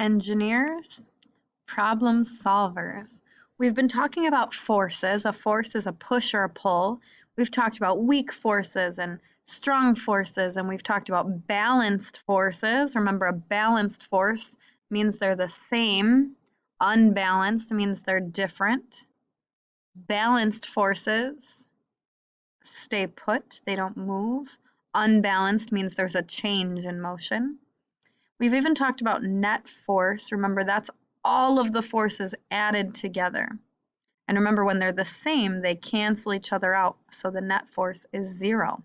engineers, problem solvers. We've been talking about forces. A force is a push or a pull. We've talked about weak forces and strong forces, and we've talked about balanced forces. Remember, a balanced force means they're the same. Unbalanced means they're different. Balanced forces stay put, they don't move. Unbalanced means there's a change in motion. We've even talked about net force. Remember, that's all of the forces added together. And remember, when they're the same, they cancel each other out, so the net force is 0.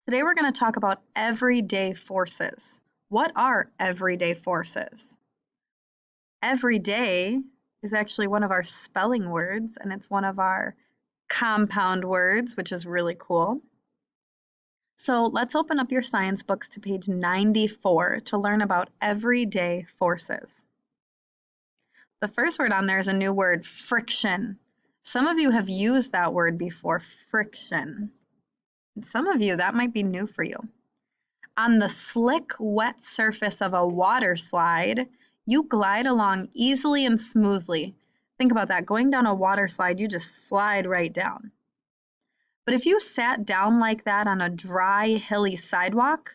Today we're going to talk about everyday forces. What are everyday forces? Everyday is actually one of our spelling words, and it's one of our compound words, which is really cool. So let's open up your science books to page 94 to learn about everyday forces. The first word on there is a new word, friction. Some of you have used that word before, friction. And some of you, that might be new for you. On the slick, wet surface of a water slide, you glide along easily and smoothly. Think about that. Going down a water slide, you just slide right down. But if you sat down like that on a dry, hilly sidewalk,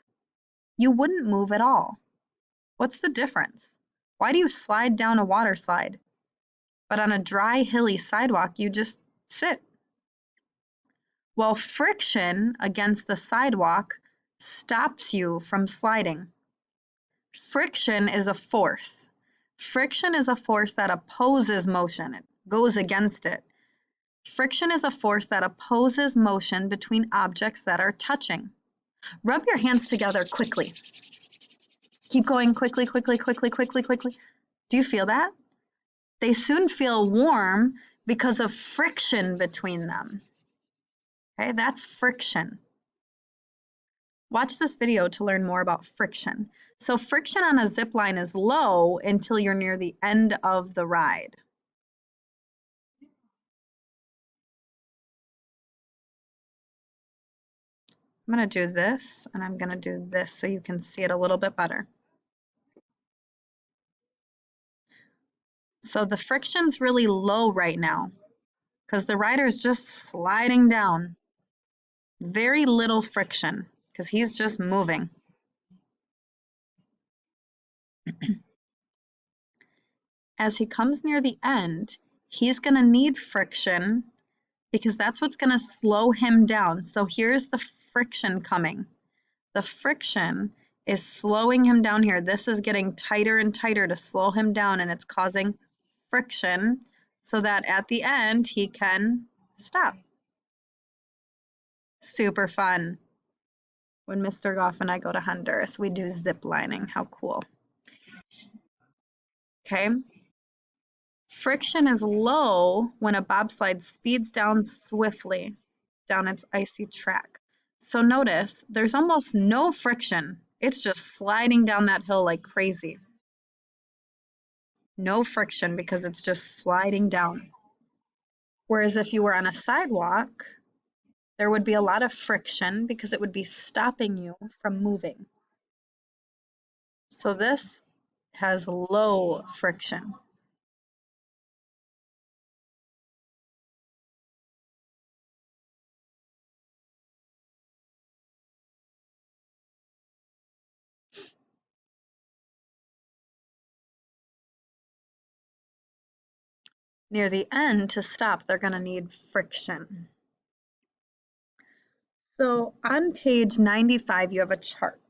you wouldn't move at all. What's the difference? Why do you slide down a water slide? But on a dry, hilly sidewalk, you just sit. Well, friction against the sidewalk stops you from sliding. Friction is a force. Friction is a force that opposes motion. It goes against it. Friction is a force that opposes motion between objects that are touching. Rub your hands together quickly. Keep going quickly, quickly, quickly, quickly, quickly. Do you feel that? They soon feel warm because of friction between them. Okay, that's friction. Watch this video to learn more about friction. So friction on a zip line is low until you're near the end of the ride. I'm going to do this, and I'm going to do this so you can see it a little bit better. So the friction's really low right now because the rider's just sliding down. Very little friction because he's just moving. As he comes near the end, he's going to need friction because that's what's going to slow him down. So here's the friction coming. The friction is slowing him down here. This is getting tighter and tighter to slow him down, and it's causing friction so that at the end he can stop. Super fun. When Mr. Goff and I go to Honduras, we do zip lining. How cool. Okay. Friction is low when a bobsled speeds down swiftly down its icy track. So notice there's almost no friction. It's just sliding down that hill like crazy. No friction because it's just sliding down. Whereas if you were on a sidewalk, there would be a lot of friction because it would be stopping you from moving. So this has low friction. Near the end, to stop, they're going to need friction. So on page 95, you have a chart.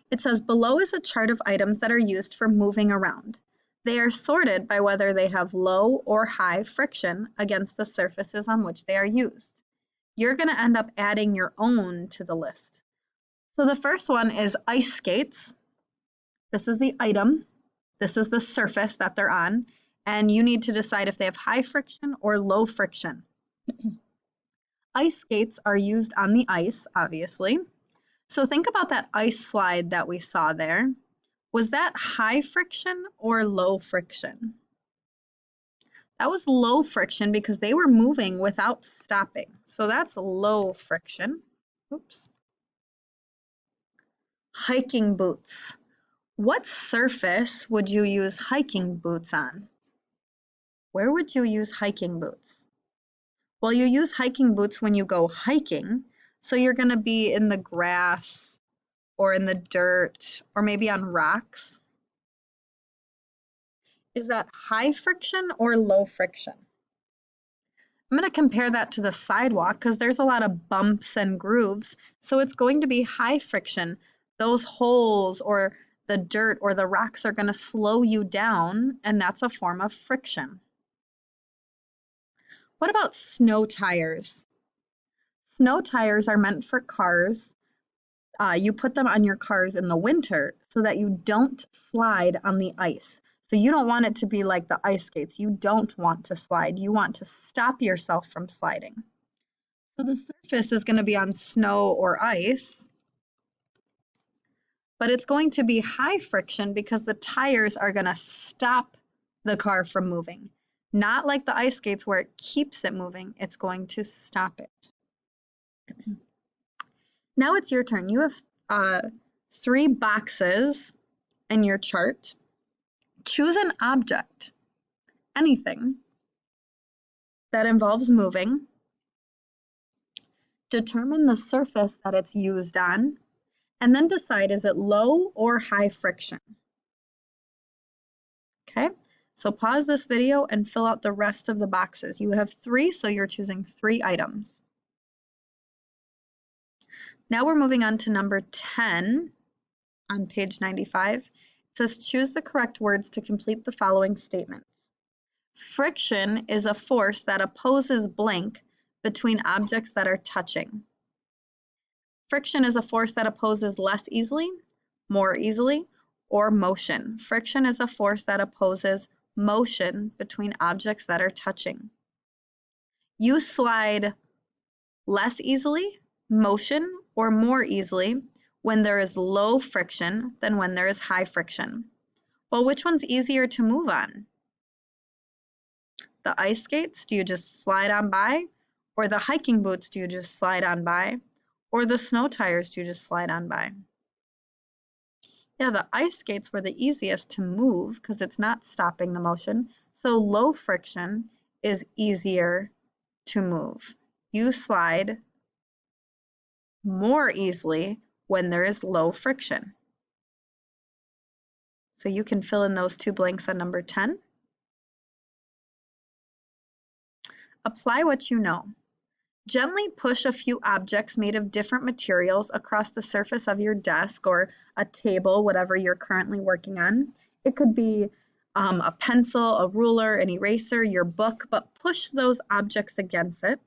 It says below is a chart of items that are used for moving around. They are sorted by whether they have low or high friction against the surfaces on which they are used. You're going to end up adding your own to the list. So the first one is ice skates. This is the item. This is the surface that they're on. And you need to decide if they have high friction or low friction. Ice skates are used on the ice, obviously. So think about that ice slide that we saw there. Was that high friction or low friction? That was low friction because they were moving without stopping. So that's low friction. Oops. Hiking boots. What surface would you use hiking boots on? Where would you use hiking boots? Well, you use hiking boots when you go hiking, so you're going to be in the grass or in the dirt or maybe on rocks. Is that high friction or low friction? I'm going to compare that to the sidewalk because there's a lot of bumps and grooves, so it's going to be high friction. Those holes or the dirt or the rocks are going to slow you down, and that's a form of friction. What about snow tires? Snow tires are meant for cars. You put them on your cars in the winter so that you don't slide on the ice. So you don't want it to be like the ice skates. You don't want to slide. You want to stop yourself from sliding. So the surface is going to be on snow or ice, but it's going to be high friction because the tires are going to stop the car from moving. Not like the ice skates where it keeps it moving, it's going to stop it. Now it's your turn. You have 3 boxes in your chart. Choose an object, anything that involves moving. Determine the surface that it's used on, and then decide, is it low or high friction? Okay, so pause this video and fill out the rest of the boxes. You have 3, so you're choosing 3 items. Now we're moving on to number 10 on page 95. It says, choose the correct words to complete the following statements. Friction is a force that opposes blank between objects that are touching. Friction is a force that opposes less easily, more easily, or motion. Friction is a force that opposes motion between objects that are touching. You slide less easily, motion, or more easily when there is low friction than when there is high friction. Well, which one's easier to move on? The ice skates, do you just slide on by? Or the hiking boots, do you just slide on by? Or the snow tires, do you just slide on by? Yeah, the ice skates were the easiest to move because it's not stopping the motion. So low friction is easier to move. You slide more easily when there is low friction. So you can fill in those 2 blanks on number 10. Apply what you know. Gently push a few objects made of different materials across the surface of your desk or a table, whatever you're currently working on. It could be a pencil, a ruler, an eraser, your book, but push those objects against it.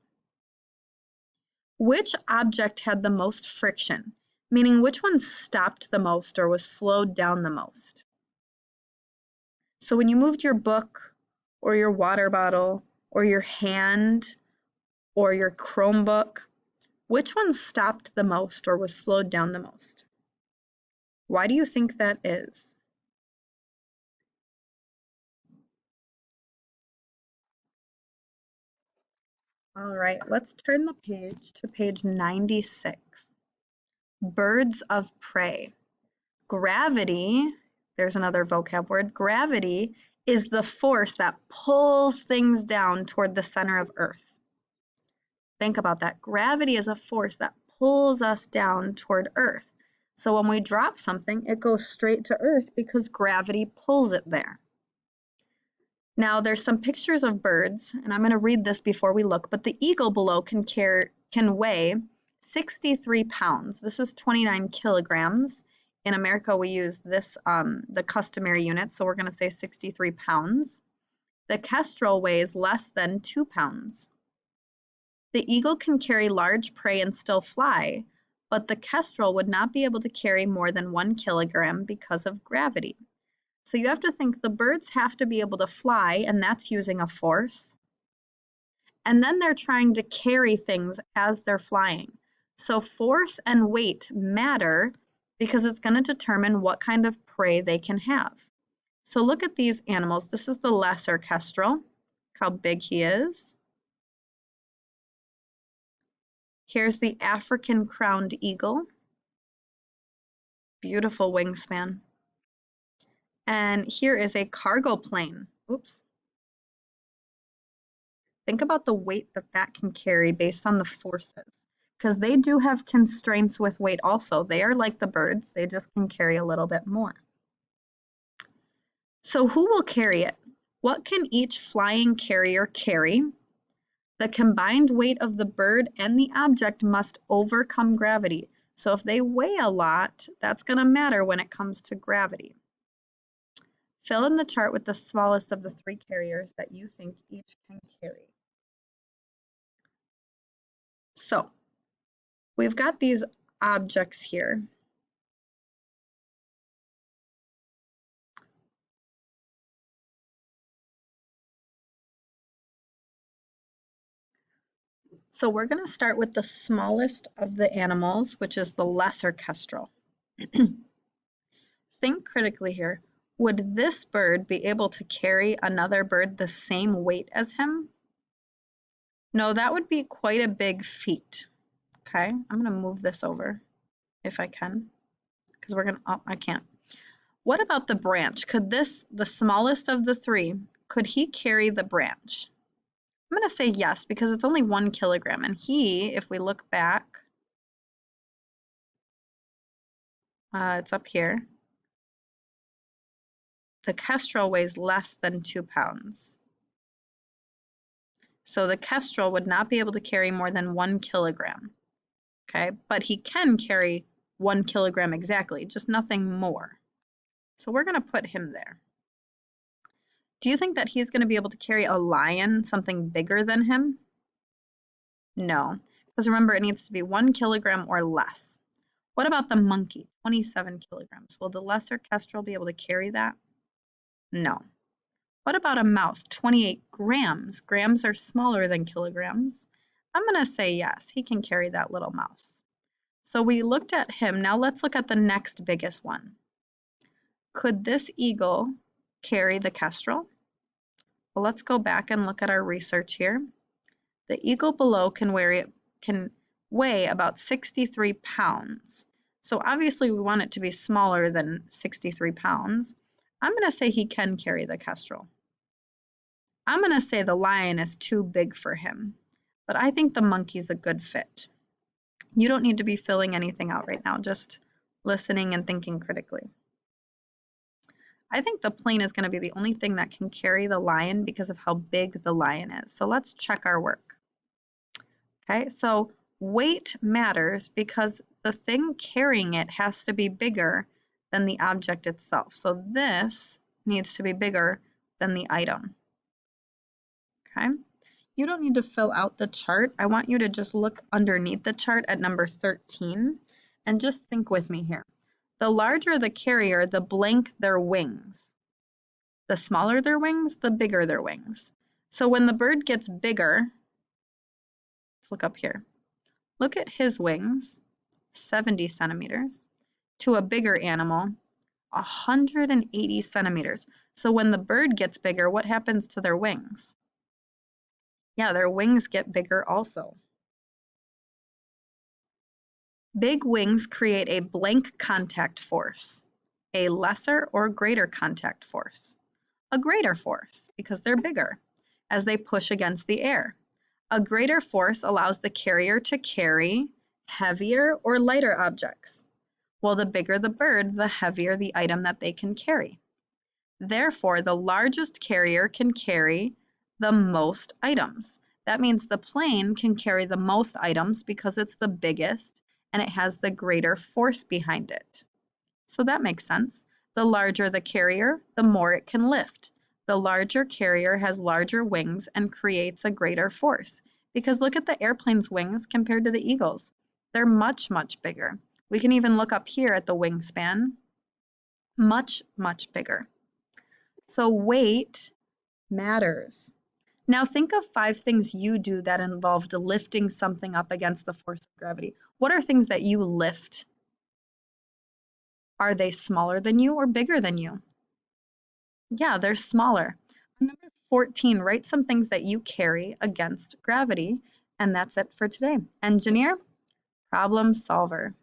Which object had the most friction? Meaning which one stopped the most or was slowed down the most? So when you moved your book or your water bottle or your hand or your Chromebook, which one stopped the most or was slowed down the most? Why do you think that is? All right, let's turn the page to page 96. Birds of prey. Gravity, there's another vocab word. Gravity is the force that pulls things down toward the center of Earth. Think about that. Gravity is a force that pulls us down toward Earth. So when we drop something, it goes straight to Earth because gravity pulls it there. Now there's some pictures of birds, and I'm going to read this before we look, but the eagle below can weigh 63 pounds. This is 29 kilograms. In America, we use this, the customary unit, so we're going to say 63 pounds. The kestrel weighs less than 2 pounds. The eagle can carry large prey and still fly, but the kestrel would not be able to carry more than 1 kilogram because of gravity. So you have to think the birds have to be able to fly, and that's using a force. And then they're trying to carry things as they're flying. So force and weight matter because it's going to determine what kind of prey they can have. So look at these animals. This is the lesser kestrel. Look how big he is. Here's the African crowned eagle. Beautiful wingspan. And here is a cargo plane. Oops. Think about the weight that that can carry based on the forces, because they do have constraints with weight also. They are like the birds, they just can carry a little bit more. So who will carry it? What can each flying carrier carry? The combined weight of the bird and the object must overcome gravity. So if they weigh a lot, that's going to matter when it comes to gravity. Fill in the chart with the smallest of the three carriers that you think each can carry. So we've got these objects here. So we're going to start with the smallest of the animals, which is the lesser kestrel. Think critically here. Would this bird be able to carry another bird the same weight as him? No, that would be quite a big feat. Okay, I'm going to move this over if I can, because we're going to, oh, I can't. What about the branch? Could this, the smallest of the three, could he carry the branch? I'm going to say yes, because it's only 1 kilogram. And he, if we look back, it's up here. The kestrel weighs less than 2 pounds. So the kestrel would not be able to carry more than 1 kilogram. Okay, but he can carry 1 kilogram exactly, just nothing more. So we're going to put him there. Do you think that he's going to be able to carry a lion, something bigger than him? No, because remember, it needs to be 1 kilogram or less. What about the monkey? 27 kilograms. Will the lesser kestrel be able to carry that? No. What about a mouse? 28 grams. Grams are smaller than kilograms. I'm going to say yes, he can carry that little mouse. So we looked at him. Now let's look at the next biggest one. Could this eagle carry the kestrel? Well, let's go back and look at our research here. The eagle below can weigh about 63 pounds. So obviously we want it to be smaller than 63 pounds. I'm going to say he can carry the kestrel. I'm going to say the lion is too big for him, but I think the monkey's a good fit. You don't need to be filling anything out right now, just listening and thinking critically. I think the plane is going to be the only thing that can carry the lion because of how big the lion is. So let's check our work. Okay, so weight matters because the thing carrying it has to be bigger than the object itself. So this needs to be bigger than the item. Okay, you don't need to fill out the chart. I want you to just look underneath the chart at number 13 and just think with me here. The larger the carrier, the blank their wings. The smaller their wings, the bigger their wings. So when the bird gets bigger, let's look up here. Look at his wings, 70 centimeters, to a bigger animal, 180 centimeters. So when the bird gets bigger, what happens to their wings? Yeah, their wings get bigger also. Big wings create a blank contact force, a lesser or greater contact force. A greater force, because they're bigger, as they push against the air. A greater force allows the carrier to carry heavier or lighter objects. Well, the bigger the bird, the heavier the item that they can carry. Therefore, the largest carrier can carry the most items. That means the plane can carry the most items because it's the biggest and it has the greater force behind it. So that makes sense. The larger the carrier, the more it can lift. The larger carrier has larger wings and creates a greater force. Because look at the airplane's wings compared to the eagle's. They're much, much bigger. We can even look up here at the wingspan. Much, much bigger. So weight matters. Now think of 5 things you do that involved lifting something up against the force of gravity. What are things that you lift? Are they smaller than you or bigger than you? Yeah, they're smaller. Number 14, write some things that you carry against gravity. And that's it for today. Engineer, problem solver.